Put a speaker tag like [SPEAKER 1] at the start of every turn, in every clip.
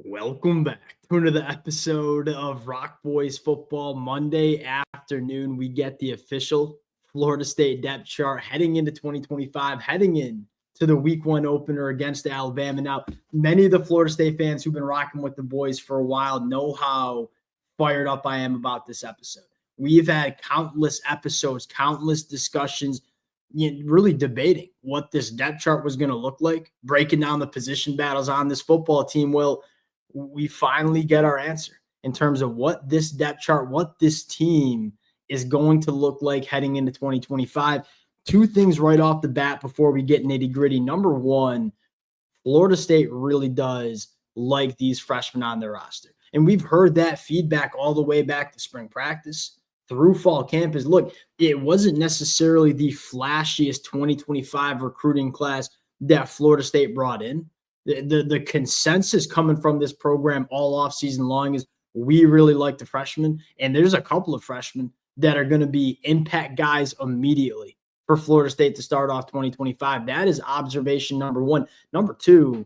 [SPEAKER 1] Welcome back to another episode of Rock Boys Football. Monday afternoon, we get the official Florida State depth chart heading into 2025, heading in to the week one opener against Alabama. Now, many of the Florida State fans who've been rocking with the boys for a while know how fired up I am about this episode. We've had countless episodes, countless discussions, really debating what this depth chart was going to look like, breaking down the position battles on this football team. Well, we finally get our answer in terms of what this depth chart, what this team is going to look like heading into 2025. Two things right off the bat before we get nitty gritty. Number one, Florida State really does like these freshmen on their roster. And we've heard that feedback all the way back to spring practice through fall camp is, look, it wasn't necessarily the flashiest 2025 recruiting class that Florida State brought in. The consensus coming from this program all off season long is we really like the freshmen. And there's a couple of freshmen that are going to be impact guys immediately for Florida State to start off 2025. That is observation number one. Number two,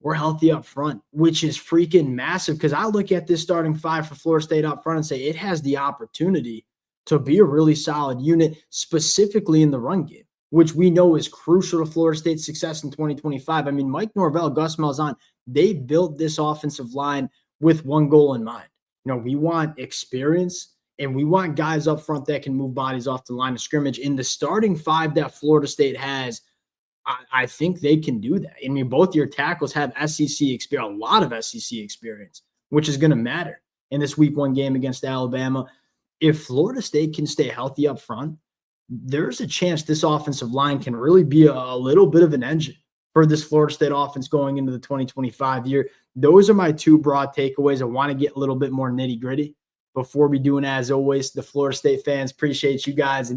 [SPEAKER 1] we're healthy up front, which is freaking massive because I look at this starting five for Florida State up front and say it has the opportunity to be a really solid unit, specifically in the run game, which we know is crucial to Florida State's success in 2025. I mean, Mike Norvell, Gus Malzahn, they built this offensive line with one goal in mind. We want experience and we want guys up front that can move bodies off the line of scrimmage. In the starting five that Florida State has, I think they can do that. I mean, both your tackles have SEC experience, a lot of SEC experience, which is going to matter in this week one game against Alabama. If Florida State can stay healthy up front, there's a chance this offensive line can really be a little bit of an engine for this Florida State offense going into the 2025 year. Those are my two broad takeaways. I want to get a little bit more nitty gritty before we do. And as always, the Florida State fans, appreciate you guys.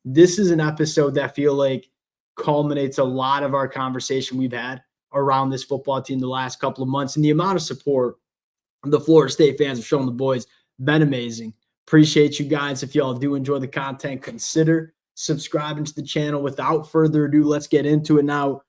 [SPEAKER 1] This is an episode that I feel like culminates a lot of our conversation we've had around this football team the last couple of months, and the amount of support the Florida State fans have shown the boys been amazing. Appreciate you guys. If y'all do enjoy the content, consider subscribing to the channel. Without further ado, let's get into it now.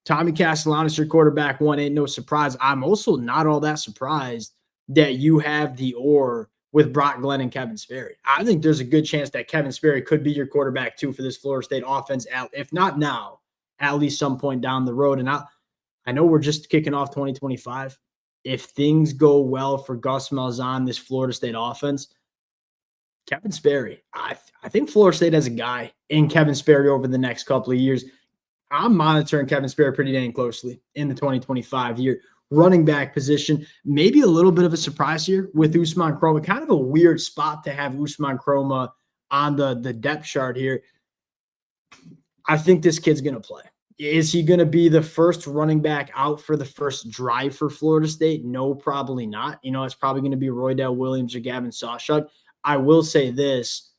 [SPEAKER 1] Tommy Castellanos, your quarterback one, ain't no surprise. I'm also not all that surprised that you have the or with Brock Glenn and Kevin Sperry. I think there's a good chance that Kevin Sperry could be your quarterback too for this Florida State offense, if not now, at least some point down the road. And I know we're just kicking off 2025. If things go well for Gus Malzahn, this Florida State offense, Kevin Sperry, I think Florida State has a guy in Kevin Sperry over the next couple of years. I'm monitoring Kevin Sperry pretty dang closely in the 2025 year. Running back position, maybe a little bit of a surprise here with Usman Kroma. Kind of a weird spot to have Usman Kroma on the depth chart here. I think this kid's going to play. Is he going to be the first running back out for the first drive for Florida State? No, probably not. It's probably going to be Roydell Williams or Gavin Sawchuk. I will say this.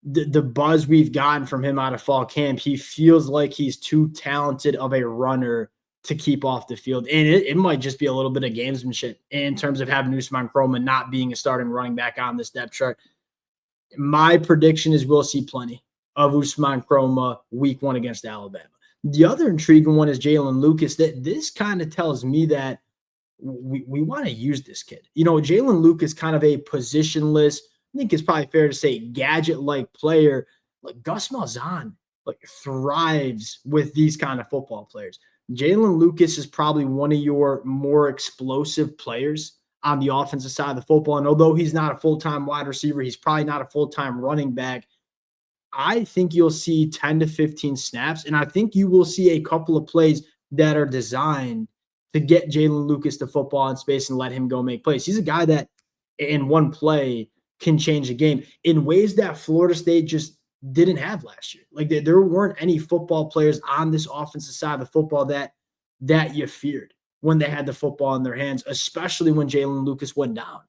[SPEAKER 1] The buzz we've gotten from him out of fall camp, he feels like he's too talented of a runner to keep off the field. And it might just be a little bit of gamesmanship in terms of having Usman Kroma not being a starting running back on this depth chart. My prediction is we'll see plenty of Usman Kroma week one against Alabama. The other intriguing one is Jalen Lucas. That this kind of tells me that we want to use this kid. Jalen Lucas, kind of a positionless, I think it's probably fair to say gadget-like player. Like Gus Malzahn thrives with these kind of football players. Jalen Lucas is probably one of your more explosive players on the offensive side of the football. And although he's not a full-time wide receiver, he's probably not a full-time running back. I think you'll see 10 to 15 snaps, and I think you will see a couple of plays that are designed to get Jalen Lucas the football in space and let him go make plays. He's a guy that in one play can change the game in ways that Florida State just didn't have last year. There weren't any football players on this offensive side of the football that you feared when they had the football in their hands, especially when Jalen Lucas went down.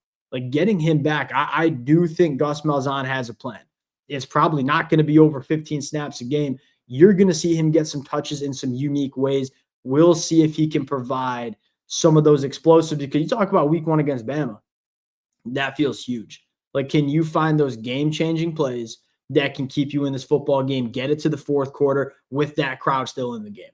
[SPEAKER 1] Getting him back, I do think Gus Malzahn has a plan. It's probably not going to be over 15 snaps a game. You're going to see him get some touches in some unique ways. We'll see if he can provide some of those explosives, because you talk about week one against Bama. That feels huge. Can you find those game-changing plays that can keep you in this football game, get it to the fourth quarter with that crowd still in the game?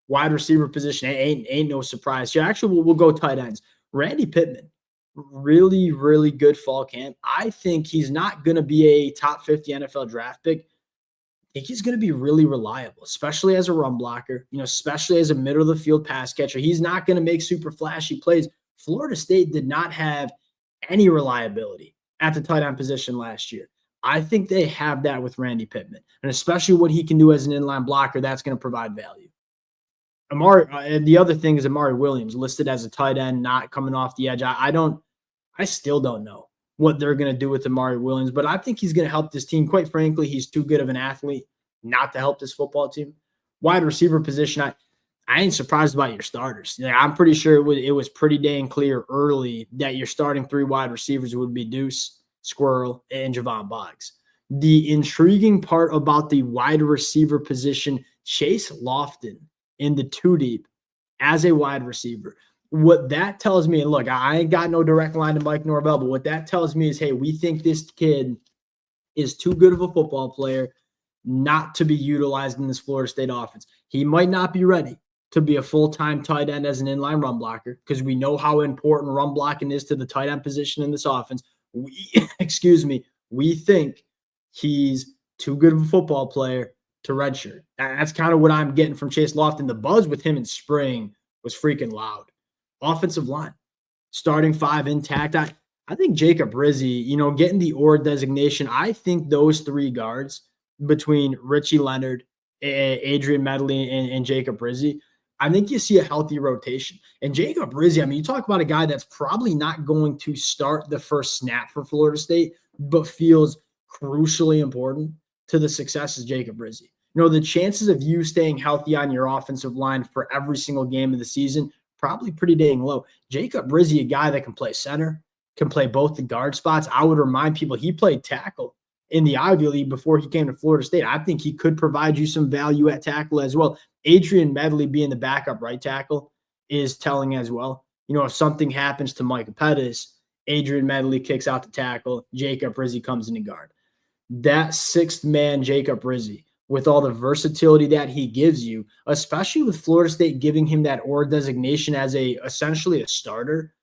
[SPEAKER 1] Wide receiver position ain't no surprise here. Actually, we'll go tight ends. Randy Pittman, really, really good fall camp. I think he's not going to be a top 50 NFL draft pick. I think he's going to be really reliable, especially as a run blocker, especially as a middle of the field pass catcher. He's not going to make super flashy plays. Florida State did not have any reliability at the tight end position last year. I think they have that with Randy Pittman, and especially what he can do as an inline blocker, that's going to provide value. And the other thing is Amari Williams listed as a tight end, not coming off the edge. I still don't know what they're going to do with Amari Williams, but I think he's going to help this team. Quite frankly, he's too good of an athlete not to help this football team. Wide receiver position, I ain't surprised about your starters. I'm pretty sure it was pretty dang clear early that your starting 3 wide receivers would be Deuce, Squirrel, and Javon Boggs. The intriguing part about the wide receiver position, Chase Lofton in the 2 deep as a wide receiver. What that tells me, and look, I ain't got no direct line to Mike Norvell, but what that tells me is, hey, we think this kid is too good of a football player not to be utilized in this Florida State offense. He might not be ready to be a full-time tight end as an inline run blocker because we know how important run blocking is to the tight end position in this offense. We think he's too good of a football player to redshirt. That's kind of what I'm getting from Chase Lofton. The buzz with him in spring was freaking loud. Offensive line, starting 5 intact. I think Jacob Rizzi, getting the OR designation, I think those 3 guards between Richie Leonard, Adrian Medley, and Jacob Rizzi, I think you see a healthy rotation. And Jacob Rizzi, you talk about a guy that's probably not going to start the first snap for Florida State, but feels crucially important to the success of Jacob Rizzi. The chances of you staying healthy on your offensive line for every single game of the season, probably pretty dang low. Jacob Rizzi, a guy that can play center, can play both the guard spots. I would remind people he played tackle in the Ivy League before he came to Florida State. I think he could provide you some value at tackle as well. Adrian Medley being the backup right tackle is telling as well. If something happens to Micah Pettis, Adrian Medley kicks out the tackle, Jacob Rizzi comes in the guard. That 6th man, Jacob Rizzi, with all the versatility that he gives you, especially with Florida State giving him that OR designation as essentially a starter,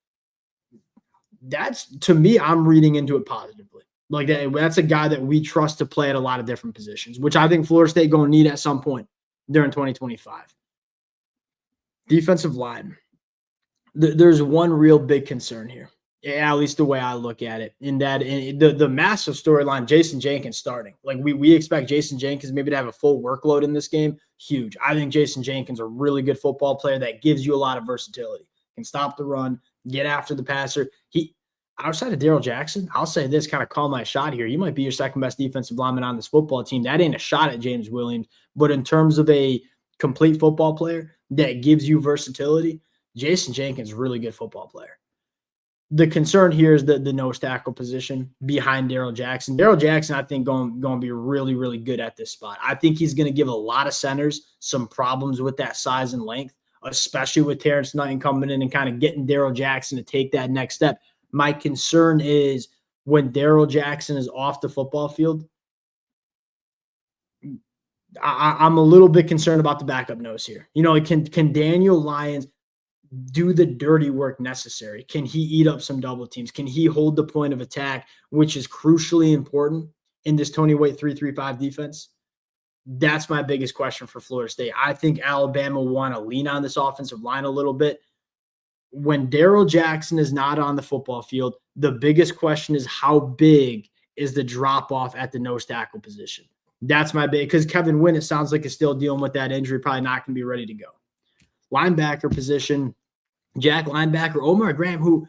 [SPEAKER 1] that's, to me, I'm reading into it positively. Like that's a guy that we trust to play at a lot of different positions, which I think Florida State going to need at some point during 2025. Defensive line. There's one real big concern here, at least the way I look at it, in that the massive storyline, Jason Jenkins starting. Like we expect Jason Jenkins maybe to have a full workload in this game. Huge. I think Jason Jenkins a really good football player that gives you a lot of versatility. Can stop the run, get after the passer. Outside of Darrell Jackson, I'll say this, kind of call my shot here. You might be your second best defensive lineman on this football team. That ain't a shot at James Williams, but in terms of a complete football player that gives you versatility, Jason Jenkins is a really good football player. The concern here is the nose tackle position behind Darrell Jackson. Darrell Jackson, I think, going to be really, really good at this spot. I think he's going to give a lot of centers some problems with that size and length, especially with Terrence Knighton coming in and kind of getting Darrell Jackson to take that next step. My concern is when Darrell Jackson is off the football field, I'm a little bit concerned about the backup nose here. Can Daniel Lyons do the dirty work necessary? Can he eat up some double teams? Can he hold the point of attack, which is crucially important in this Tony White 3-3-5 defense? That's my biggest question for Florida State. I think Alabama will want to lean on this offensive line a little bit. When Darrell Jackson is not on the football field, the biggest question is how big is the drop-off at the nose tackle position? That's my big, because Kevin Wynn, it sounds like, is still dealing with that injury, probably not going to be ready to go. Linebacker position, Jack linebacker, Omar Graham, who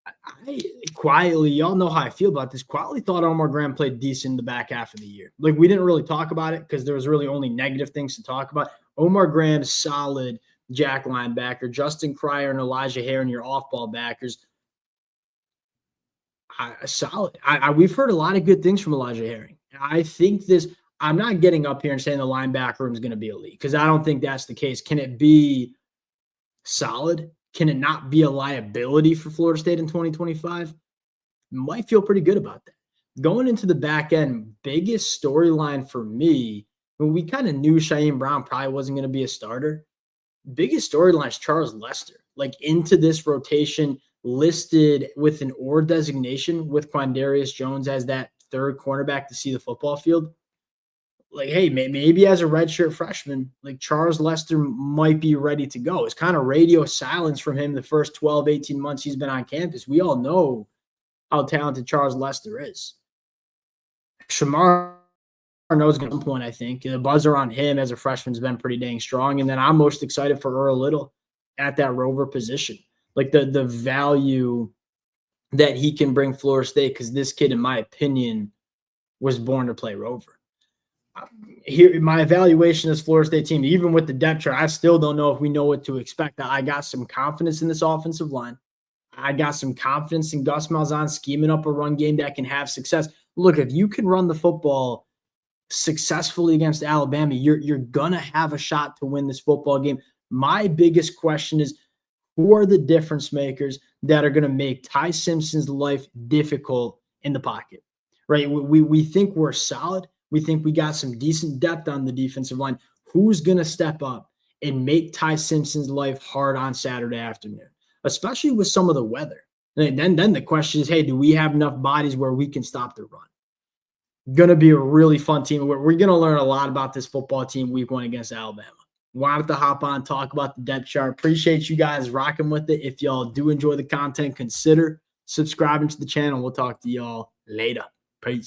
[SPEAKER 1] I quietly, y'all know how I feel about this, quietly thought Omar Graham played decent in the back half of the year. Like, we didn't really talk about it because there was really only negative things to talk about. Omar Graham's solid Jack linebacker, Justin Cryer and Elijah Herring, your off-ball backers. Solid. We've heard a lot of good things from Elijah Herring. I think I'm not getting up here and saying the linebacker room is going to be elite because I don't think that's the case. Can it be solid? Can it not be a liability for Florida State in 2025? Might feel pretty good about that. Going into the back end, biggest storyline for me, we kind of knew Shyheim Brown probably wasn't going to be a starter. biggest storyline is Charles Lester, like into this rotation, listed with an or designation with Quandarius Jones as that third cornerback to see the football field. Like, hey, maybe as a redshirt freshman, like Charles Lester might be ready to go. It's kind of radio silence from him the first 12, 18 months he's been on campus. We all know how talented Charles Lester is. Shamar knows at some point, I think. The buzz around him as a freshman has been pretty dang strong. And then I'm most excited for Earl Little at that rover position. Like the value that he can bring Florida State, because this kid, in my opinion, was born to play rover. Here, my evaluation of this Florida State team, even with the depth chart, I still don't know if we know what to expect. I got some confidence in this offensive line. I got some confidence in Gus Malzahn scheming up a run game that can have success. Look, if you can run the football successfully against Alabama, you're gonna have a shot to win this football game. My biggest question is, who are the difference makers that are going to make Ty Simpson's life difficult in the pocket? Right? We think we're solid. We think we got some decent depth on the defensive line. Who's going to step up and make Ty Simpson's life hard on Saturday afternoon, especially with some of the weather? And then the question is, hey, do we have enough bodies where we can stop the run? Going to be a really fun team. We're going to learn a lot about this football team week 1 against Alabama. Wanted to hop on, talk about the depth chart. Appreciate you guys rocking with it. If y'all do enjoy the content, consider subscribing to the channel. We'll talk to y'all later.